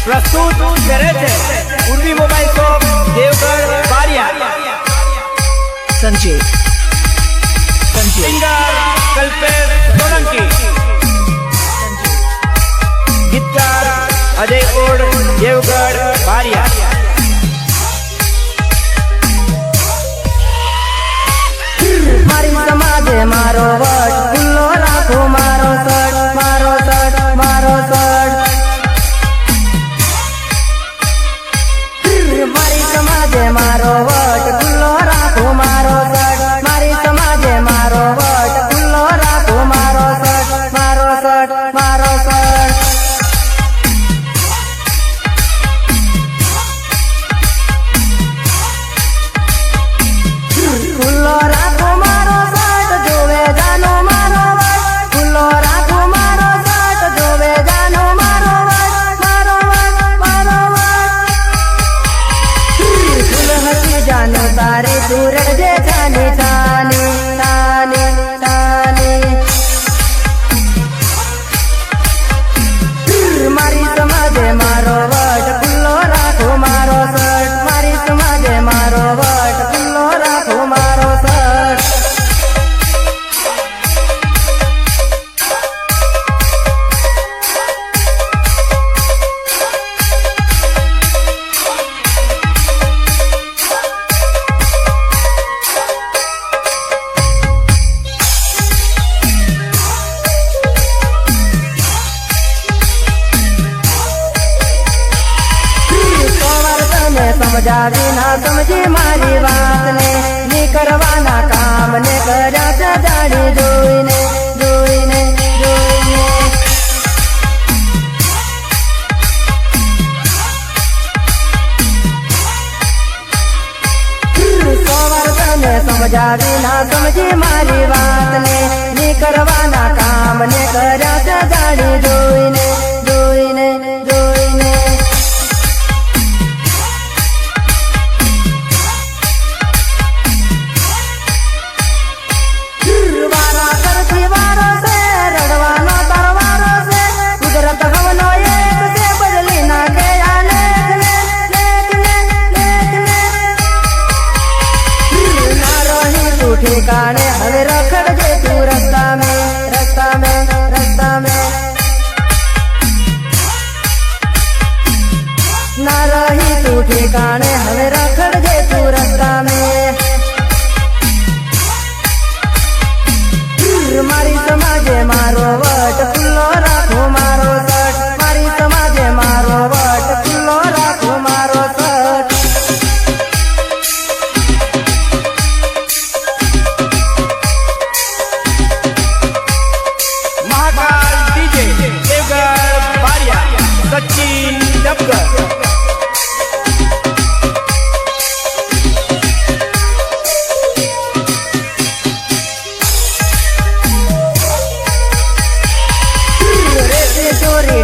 प्रस्तुत करे थे उर्वी मोबाइल शॉप देवगढ़ बारिया। संजय सिंगर कल्पेश सोलंकी, गीतकार अजय ओड देवगढ़ बारिया। मारी समाजे मारो वट खुल्लो राखो मारो सट मारो सट मारो सट। मारी समाजे मारो वट खुल्लो राखो मारो सट मारी समाजे मारो वट खुल्लो राखो मारो सट मारो सट मारो सट। खुल्लो राखो मारो सट जोवे जानो मारो वट खुल्लो राखो मारो सट जोवे जानो मारो वट मारो वट मारो वट। दुल्हन जानो तारे दूर जे जानी जानी जानी जानी। मारी समाजे मारो वट खुल्लो राखो मारो सट मारी समाजे मारो वट खुल्लो राखो मारो सट। समझावी ना समझी मारी बात ने नी करवाना काम ने कर्या से जानी जोईने जोईने जोईने। सोवर तने समझावी ना समझी मारी बात ने नी करवाना काम ने कर्या से जानी जोईने जोईने जोईने। ठिकाने हवे रखड़ जे तू रास्ता में रास्ता में रास्ता में। ना रही तू ठिकाने हवे रखड़ जे तू रास्ता में। मारी समाजे मारो वट खुल्लो राखो मारो सट मारी समाजे मारो वट खुल्लो राखो मारो सट। महाकाल डीजे देवगढ़ बारिया सचिन डबगर।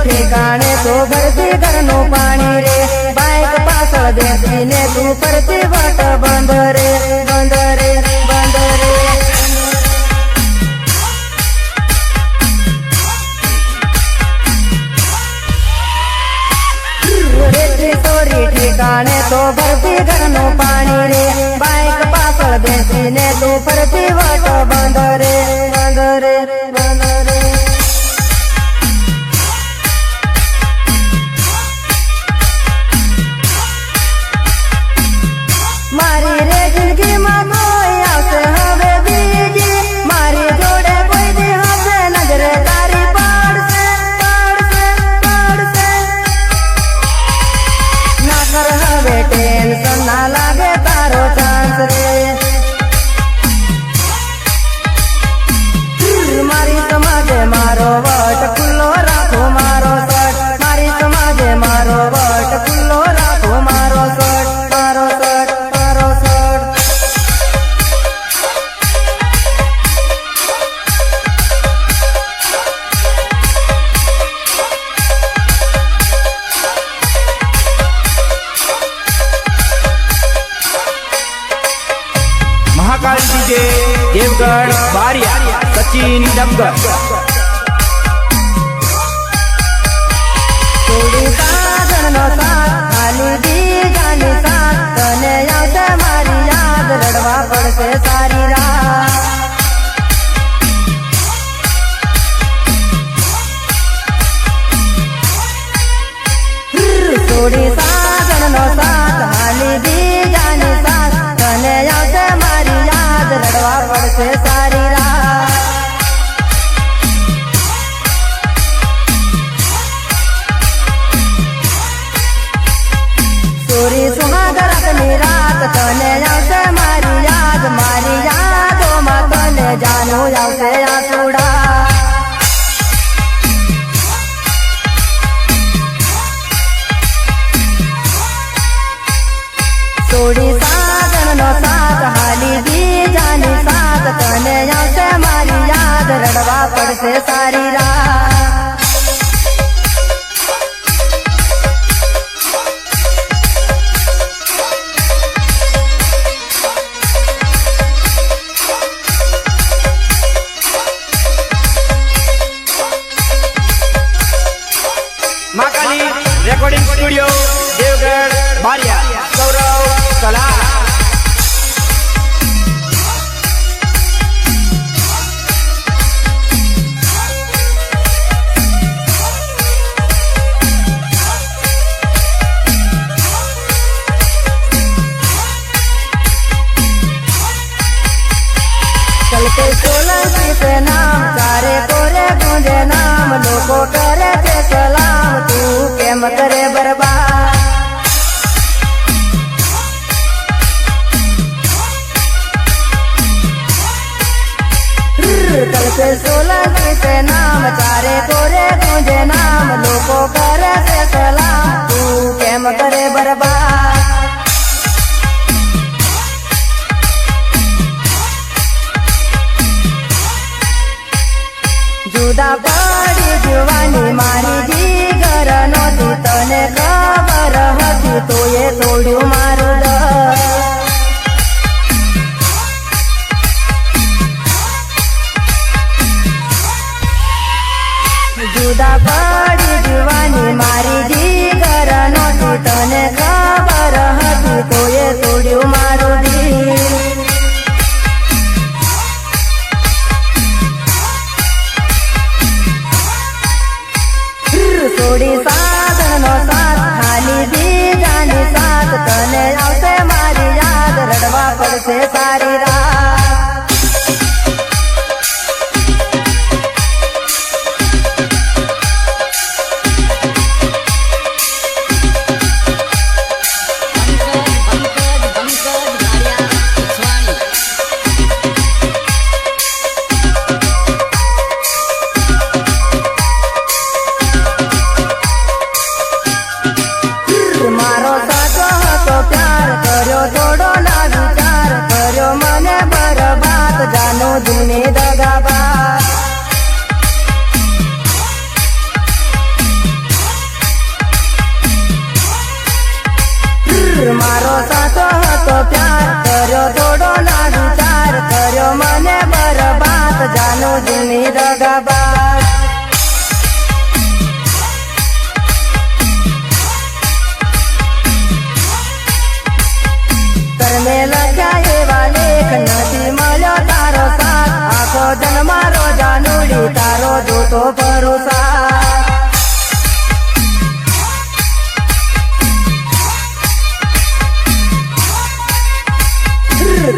ठिकाने तो भरती घरनो पानी रे बाइक पासल देती ने तू परती बाट बंद रे बंद रे बंद रे। रेती तोरी ठिकाने तो भरती घरनो पानी रे बाइक पासल देती ने तू परती बाट बंद रे बंद रे बंद रे। मारी रे जिंदगी में कोई आवसे हवे बीजी मारी जोड़े कोई दी हसे नजरे तारी पाड़ से पाड़ से पाड़ से। ना कर हवे टेंशन ना लागे तारो चांस रे। मारी समाजे मारो वट खुल्लो राखो मारो सट मारी समाजे मारो वट खुल्लो राखो मारो सट मारो सट मारो सट। महाकाल डीजे देवगढ़ बारिया सचिन डबगर। साधन જોડી સાગણનો સાથ હાલી બીજાની સાથ તને આવશે મારી યાદ રડવા પડશે સારી રાત સોરી સુહાગરાતની રાત તને આવશે મારી યાદોમાં તને જાનું આવશે આસુડા થોડી સાગરનો સાથ હાલી બીજાની સાથ તને આવશે મારી યાદ રડવા પડશે સારી રાત महाकाली रेकॉर्डिंग स्टूडियो देवगढ़ बारिया गौरव कला चलते सोलंकी पे नाम सारे कोरे गूंजे नाम लोगों करे थे सलाम तू केम करे बर्बाद चलते सोलंकी पे नाम सारे कोरे गूंजे नाम लोगों करे थे सलाम तू केम करे बर्बाद जुदा पड़ी जुवानी मारी जीगर नोती तने खबर हती तो ये तोड़्यू मारू जुदा पड़ी जुवानी मारी जीगर नोती तने खबर हती तो ये तोड़्यू मारू થોડી સાગરનો સાથ હાલી બીજાની સાથ તને આવશે મારી યાદ રડવા પડશે સારી રાત મારો સાચો હતો પ્યાર કર્યો થોડો ના વિચાર કર્યો મને બરબાદ જાનો જૂની દગાબાદ મારો સાચો હતો પ્યાર કર્યો થોડો ના વિચાર કર્યો મને બરબાદ જાનો જૂની દગાબાદ કરમે લખ્યા એવા લેખ નથી મળ્યો તારો સાથ આખો જન્મ રોજા નુડી તારો જોતો ભરોસા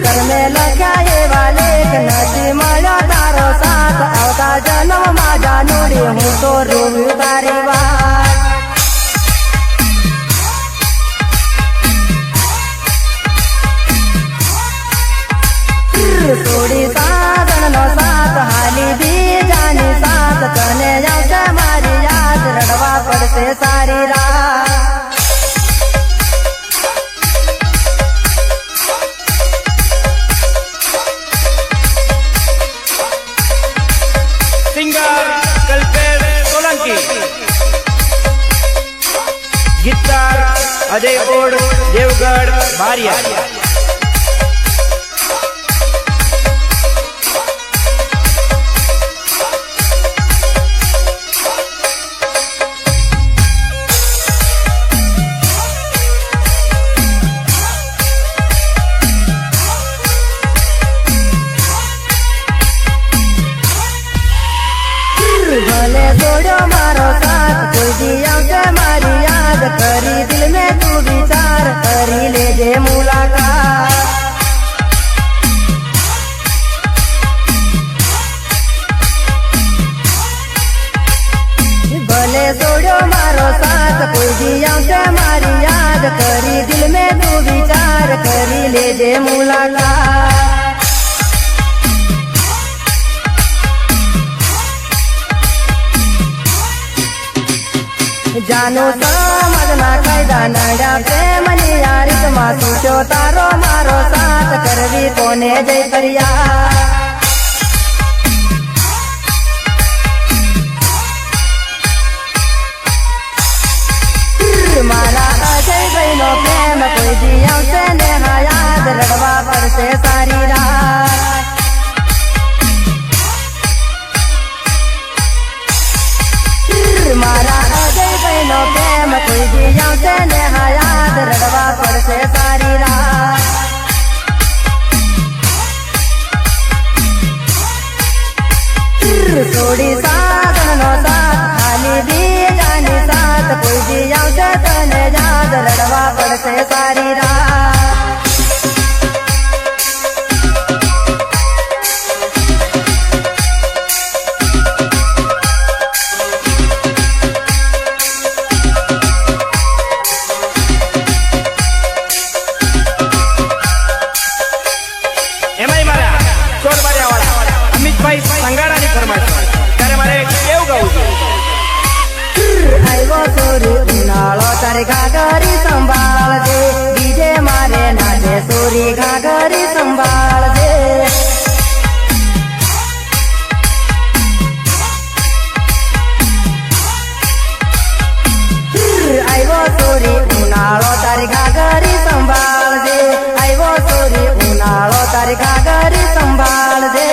કરમે લખ્યા એવા લેખ નથી મળ્યો તારો સાથ આવતા જન્મમાં જાનુડી હું તો રોવ્યું તારી વાત થોડી સાગરનો સાથ હાલી બીજાની સાથ તને આવશે મારી યાદ રડવા પડશે સારી રાત सिंगर कल्पेश सोलंकी गीतकार अजय ओड देवगढ़ बारिया ભલે જોડ્યો મારો સાથ કોઈ દી આવશે મારી યાદ याद करी दिल में तू विचार करी लेजे मुलाकात भले छोड़ो मारो साथ कोई दिया से मारी याद करी दिल में तू विचार करी लेजे मुलाकात जानो समझना कायदा नड्या प्रेमनी यारीत मा सूचो तारो मारो साथ करवी कोने जय करिया मारा अजय बहनो प्रेम कोई दिया से नेहा याद रड़वा पड़से सारी रात मारा अजय बहनो प्रेम कोई दिया से नेहा याद रड़वा पड़से सारी रात सोड़ी साधनो साथ खाली दी जानी साथ कोई दिया से तने याद रड़वा पड़से सारी रात ભાઈ સંગારાની ફરમાઈશ ત્યારે મારે કેવું ગાવું છે આવ્યો સોરી ઉનાળો તારે ઘાઘરી સંભાળજે બીજે મારે નાચે સોરી ઘાઘરી સંભાળજે આવ્યો સોરી ઉનાળો તારે ઘાઘરી સંભાળજે આવ્યો સોરી ઉનાળો તારે ઘાઘરી સંભાળજે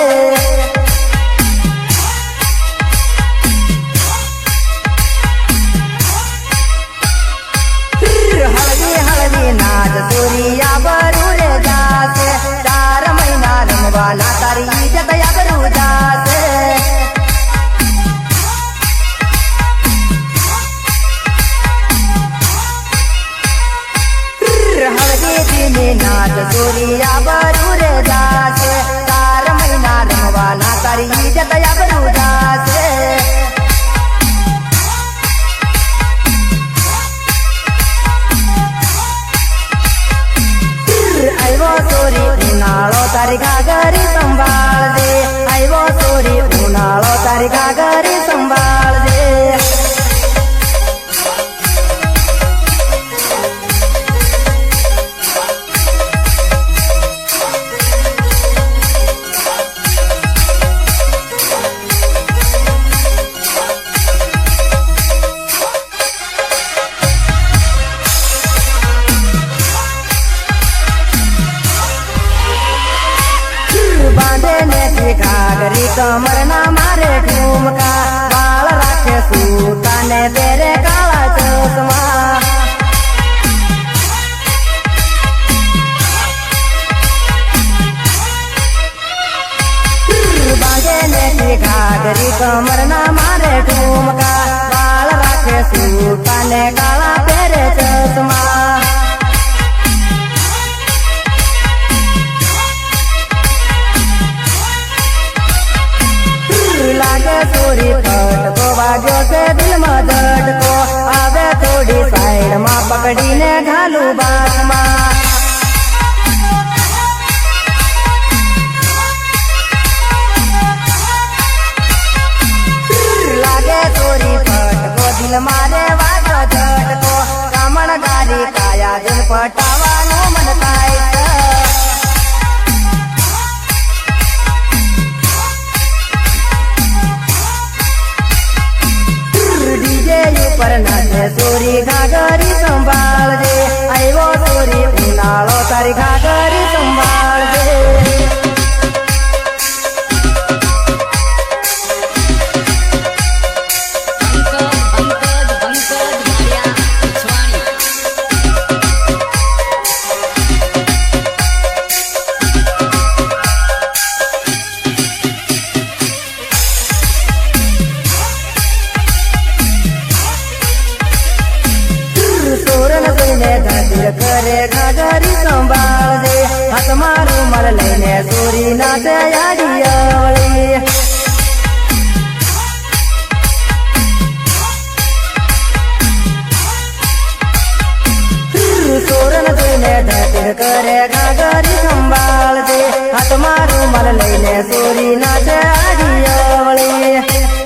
नाच सूरिया बरू रे जासे 4 महीना रमवाना तारी इज्जत या बरू जासे हल्दी दिने नाच सूरिया बरू रे जासे 4 महीना रमवाना तारी इज्जत या बरू जासे આવ્યો સોરી ઉનાળો તારી ઘાઘરી સંભાળજે આવ્યો સોરી ઉનાળો તારી ઘાઘરી સંભાળજે घाघरी कमर ना मारे ठुमका बाल राखे सूता ने तेरे काला चश्मा बांधे ने घाघरी कमर ना मारे ठुमका बाल राखे सूता ने काला तेरे चश्मा लागे चोरी फटको वाग्यो से दिल में झटको आवे थोड़ी साइड में पकड़ी ने घालू बात में लागे चोरी फटको दिल मारे वाग्यो झटको कामण गारी काया दिल पटावानो मन थाय पर नाचे सोरी घाघरी संभाळजे આવ્યો સોરી ઉનાળો તારી ઘાઘરી સંભાળજે કરે ઘાઘરી સંભાળજે હાથમાં રૂમાલ લઈને સોરી નાચે આડી અવળી સોરન જોઈને ઢાંકર કરે ઘાઘરી સંભાળજે હાથમાં રૂમાલ લઈને સોરી નાચે આડી અવળી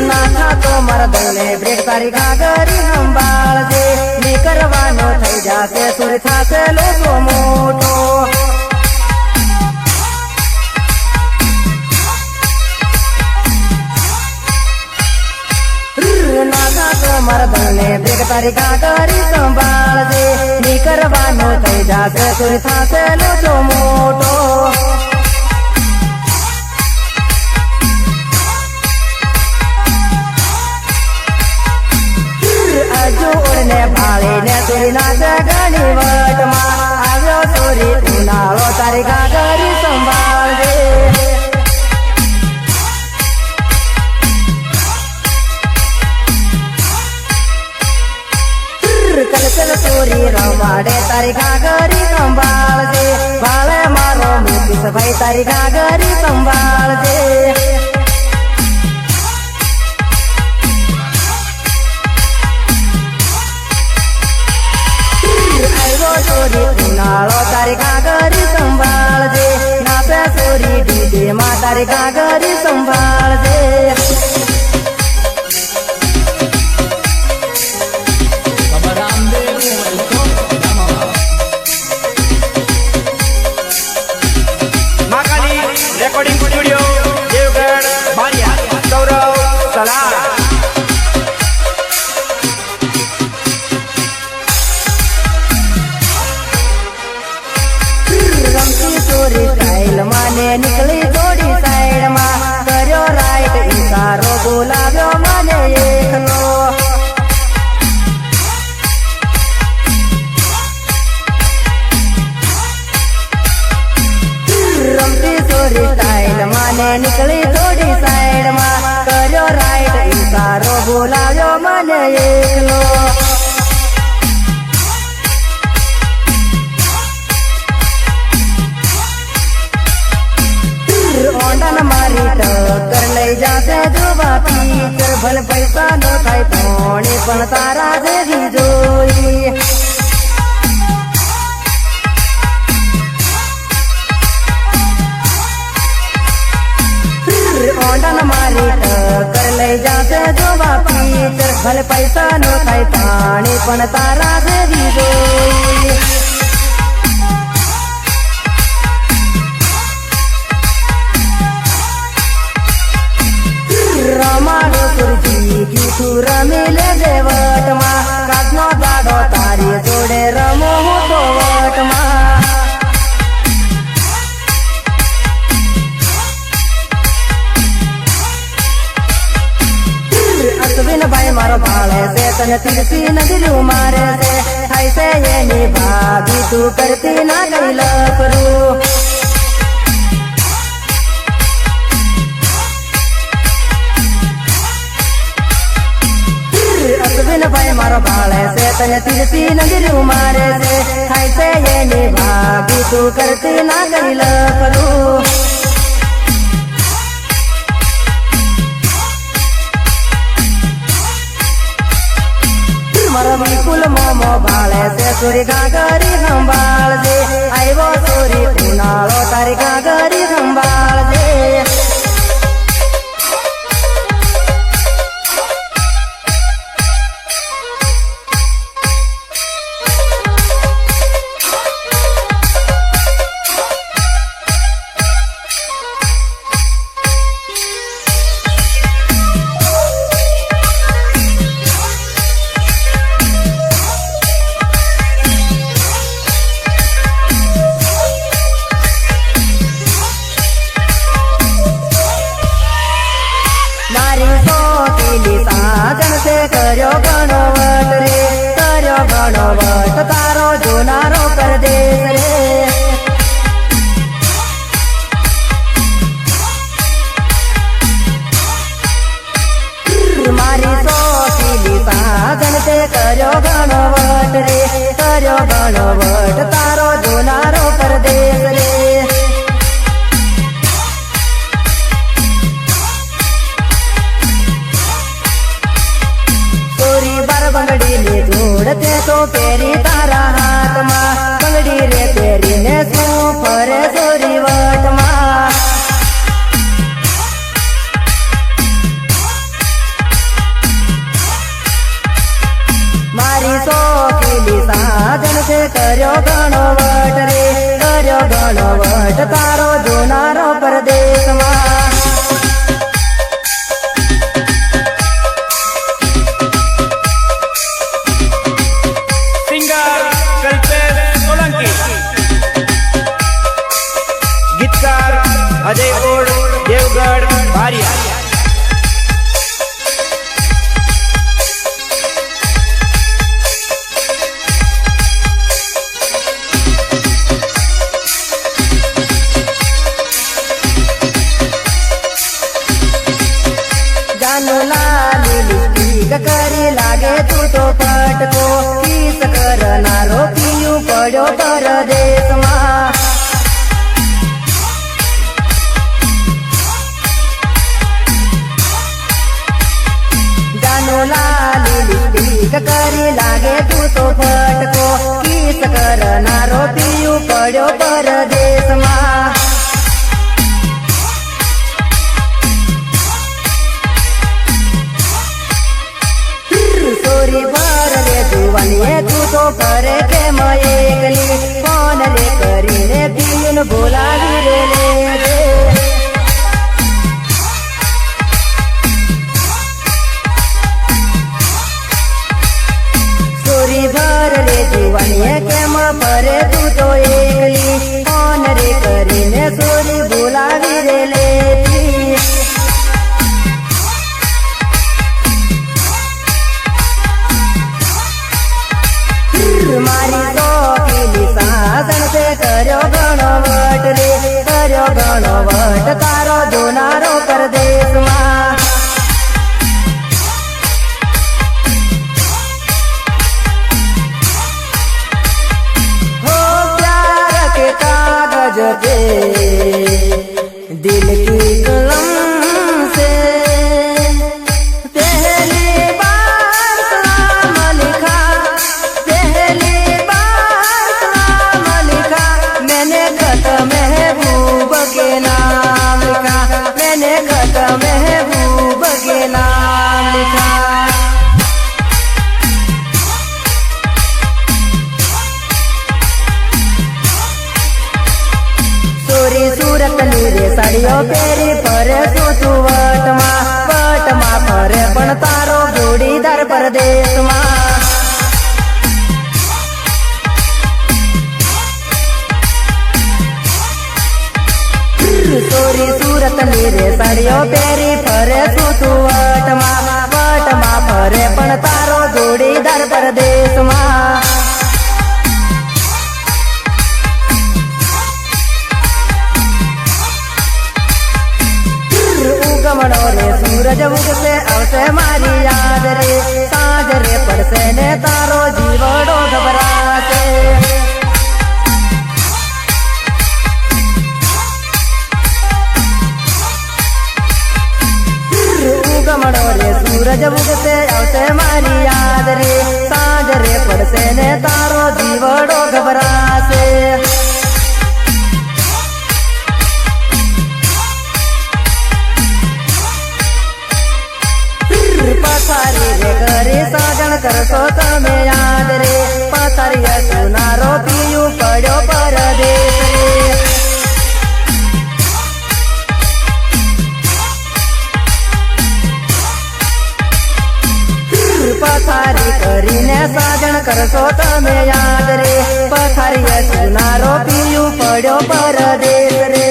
નાથા તો મરદને બ્રેક તારી ઘાઘરી સંભાળજે ની કરવાનો થઈ જાશે સુર થાશે લોકો મોટો નાથા તો મરદને બ્રેક તારી ઘાઘરી સંભાળજે ની કરવાનો થઈ જાશે સુર થાશે લોકો મોટો જોડને ભાળીને સોરી નાચે ઘણી વટમાં આવ્યો સોરી ઉનાળો તારી ઘાઘરી સંભાળજે કલકલ સોરી રમાડે તારી ઘાઘરી સંભાળજે ભાળે મારો મુકેશ ભાઈ તારી ઘાઘરી સંભાળજે સોરી ઉનાળો તારી ઘાઘરી સંભાળજે નાચે સોરી ડીજે માં તારી ઘાઘરી સંભાળજે महाकाली रेकॉर्डिंग स्टूडियो देवगढ़ बारिया सौरव सलाह સોરી સ્ટાઇલ માને નીકળી થોડી સાઈડ માં કર્યો રાઈટ ઈશારો બોલાવ્યો મને એકલો રમતી સોરી સ્ટાઇલ માને નીકળી થોડી સાઈડ માં કર્યો રાઈટ ઈશારો બોલાવ્યો મને એકલો ઓંડન મારી ટક્કર લઈ જાશે જોવા પીચર ભલ પૈસા નો થાય પોણી પણ તારા જેવી જોઈ ઓંડન મારી ટક્કર લઈ જાશે જોવા પીચર ભલ પૈસા નો થાય પાણી પણ તારા જેવી જોઈ રમાડો સુરજી કીધું રમી લેજે વટમાં કાચનો દાડો તારી જોડે રમો હું તો વટમાં અશ્વિન ભાઈ મારો ભાળે છે તને તીરથી નજરું મારે છે થાય છે એની ભાભી તું કરતી ના ગઈ લપરું અશ્વિન ભાઈ મારો ભાળે છે તને તીરથી નજરું મારે છે થાય છે એની ભાભી તું કરતી ના ગઈ લપરું મારો વિપુલ મોમો ભાળે છે સોરી ઘાઘરી સંભાળજે આવ્યો સોરી ઉનાળો તારી ઘાઘરી સંભાળજે કર્યો ઘણો વટ રે કર્યો ઘણો વટ તારો જોનારો પરદેશ રે કર્યો ઘણો વટ તારો જોનારો પરદેશમાં સિંગર કલ્પેશ સોલંકી, ગીતકાર અજય ઓડ દેવગઢ બારિયા. કરી લાગે તું તો ફટકો કિસ કરનારો પીયું પડ્યો પરદેશમાં જાનો લાલી લિપસ્ટિક કરી લાગે તું તો ફટકો કિસ કરનારો પીયું પડ્યો પરદેશમાં ભર લે જુવાનીએ તું તો કરે કે એકલી ફોન લે કરીને પીન બોલાવી રે સોરી ભર લે જુવાનીએ કેમ ફરે તું તો એકલી ફોન રે કરીને સોરી બોલાવી રે મારી શોખીની સાસણ તે કર્યો ઘણો વટ રે કર્યો ઘણો વટ તારો જોનારો પરદેશમાં હો પ્યાર કે કાગજ पे दिल की कलम से महबूब के नाम लिखा सोरी सूरत नीरे साड़ियों पेरी फरे तू वटमा फरे पण तारो जोड़ीदार परदेशમાં સોરી સુરત નીરે સાડીઓ પહેરી ફરે તું વટમાં ફરે પણ તારો જોડીદાર પરદેશમાં ઉગમણો રે સૂરજ ઉગશે આવશે મારી યાદ રે સાંજ રે પડશે ને તારો જીવડો ગભરાશે ઉગમણો રે સૂરજ ઉગશે આવશે મારી યાદ રે સાંજ રે પડશે ને તારો જીવડો ગભરાશે પથારી રે ઘરે સાજણ કરશો તમે યાદ રે પથારી સુનારો પીયું પડ્યો પરદેશ રે પથારી કરીને સાજણ કરશો તમે યાદ રે પથારી સુનારો પીયું પડ્યો પરદેશ રે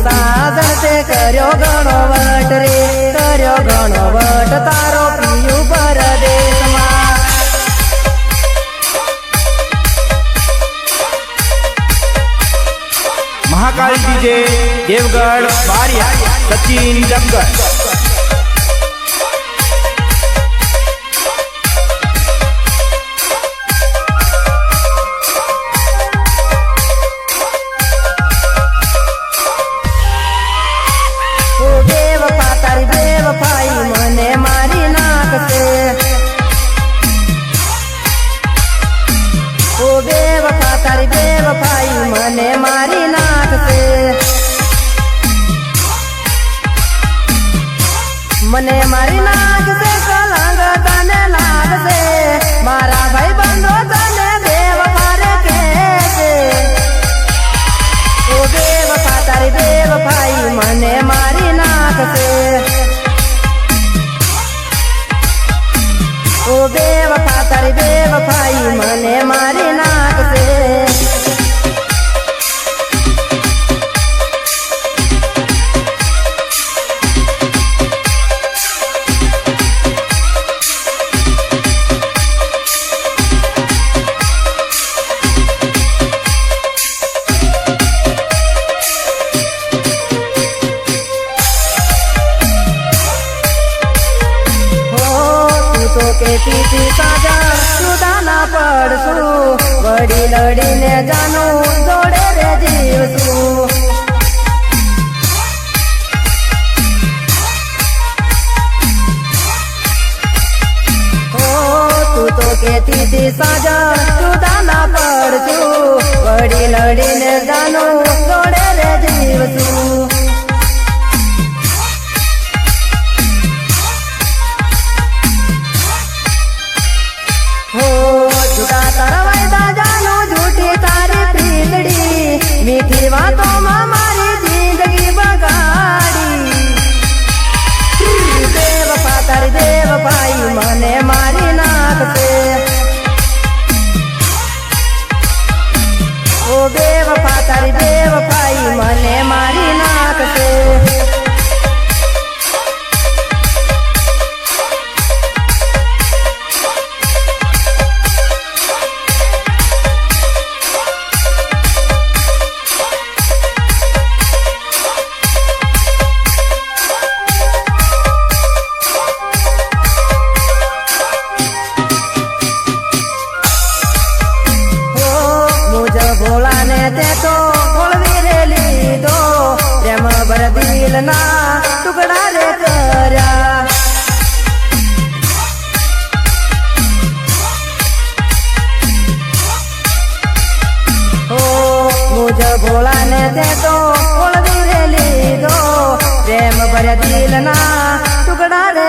સાજણ તે કર્યો ઘણો વટ રે કર્યો ઘણો વટ તારો પીયું પરદેશમાં महाकाल डीजे देवगढ़ बारिया सचिन जमगढ़. મને મારી નાખશે ઓ બેવફા તારી બેવફાઈ મને મારી નાખશે મારી નાખશે કલંગ તને લાગશે મારા ભાઈ બંધો તને બેવફા રે કહેશે ઓ બેવફા તારી બેવફાઈ મને મારી નાખશે ઓ બેવફા તારી બેવફાઈ મને મારી નાખશે તો કેતી તી સાજા સુદા ના પડશું વડી લડીને જાનું જોડે રે જીવશું તું તો કેતી તી સાજા સુદા ના પડશું વડી લડીને જાનું જોડે રે જીવશું झूठा तारा वायदा जानो झूठी तारी प्रीतड़ी मीठी बातों में मारी जिंदगी बगाड़ी बेवफा तारी बेवफाई मने मारी नाखसे ओ बेवफा तारी बेवफाई मने मारी नाखसे भोला ने ते तो भोलवी रे लीधो प्रेम भर दिल ना टुकड़ा रे कर्या हो मुझे भोला ने ते तो भोलवी रे लीधो प्रेम भर दिल ना टुकड़ा रे